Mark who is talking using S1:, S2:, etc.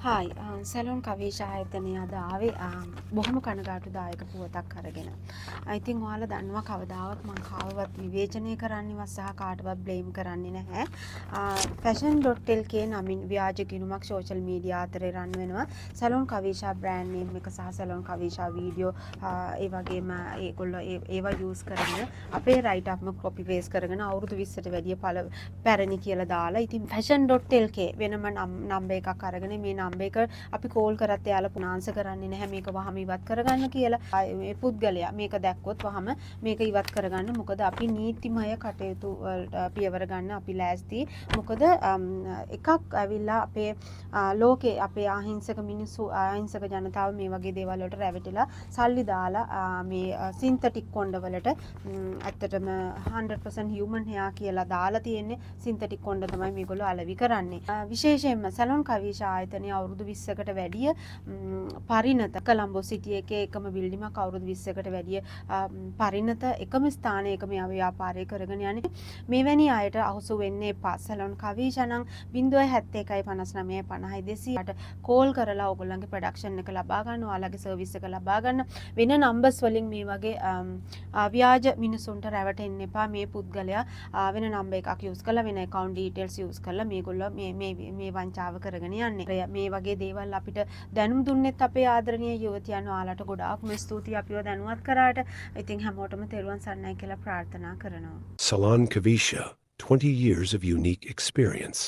S1: Hi salon කවීෂ ආයතනය අද ආවේ බොහොම කනගාටුදායක පුවතක් අරගෙන. ඉතින් ඔයාලා දන්නවා කවදාවත් මං කාවවත් විවේචනය කරන්නේවත් සහ කාටවත් බ්ලේම් කරන්නේ නැහැ. fashion.lk නමින් ව්‍යාජ ගිණුමක් සෝෂල් මීඩියා අතරේ රන් වෙනවා. සැලොන් කවීෂා බ්‍රෑන්ඩ් නේම් එක සහ සැලොන් කවීෂා වීඩියෝ ඒ වගේම ඒගොල්ලෝ ඒවා යූස් කරගෙන අපේ රයිට් අප්ම කොපි පේස්ට් කරගෙන අවුරුදු 20ට වැඩිය පැරණි කියලා දාලා. ඉතින් fashion.lk වෙනම නම්බර් එකක් අරගෙන මේ නම්බර් එක අපි කෝල් කරත් එයාලා පුනාන්ස කරන්නේ නැහැ මේක වහම ඉවත් කරගන්න කියලා. මේ පුද්ගලයා මේක දැක්කොත් වහම මේක ඉවත් කරගන්න. මොකද අපි නීතිමය කටයුතු පියවර ගන්න අපි ලෑස්ති. මොකද එකක් ඇවිල්ලා අපේ ලෝකේ අපේ අහිංසක මිනිස්සු අහිංසක ජනතාව මේ වගේ දේවල් වලට රැවටිලා සල්ලි දාලා මේ සින්තටික් කොණ්ඩ වලට ඇත්තටම 100% human hair කියලා දාලා තියෙන්නේ. සින්තටික් කොණ්ඩ තමයි මේගොල්ලෝ අලෙවි කරන්නේ. විශේෂයෙන්ම සැලොන් කවීෂා ආයතනය අවුරුදු 20කට වැඩිය පරිණත කොළඹ සිටි එකේ එකම බිල්ඩිමක් අවුරුදු 20කට වැඩිය පරිණත එකම ස්ථානයක මේ ව්‍යාපාරය කරගෙන යන්නේ. මෙවැනි අයට අහුසු වෙන්න එපා. සැලොන් කවීෂා නම් 07159500200ට කෝල් කරලා ඔයගොල්ලන්ගේ ප්‍රොඩක්ෂන් එක ලබා ගන්න, ඔයාලගේ සර්විස් එක ලබා ගන්න. වෙන නම්බර්ස් වලින් මේ වගේ ව්‍යාජ මිනිසුන්ට රැවටෙන්න එපා. මේ පුද්ගලයා වෙන නම්බර් එකක් යූස් කරලා වෙන account details යූස් කරලා මේගොල්ලෝ මේ වංචාව කරගෙන යන්නේ. මේ වගේ දේවල් අපිට දැනුම් දුන්නෙත් අපේ ආදරණීය යුවතියන් ඔයාලට ගොඩාක්ම ස්තුතියි අපිව දැනුවත් කරාට. ඉතින් හැමෝටම තෙරුවන් සරණයි කියලා ප්‍රාර්ථනා කරනවා.
S2: Salon Kavisha, 20 years of unique experience.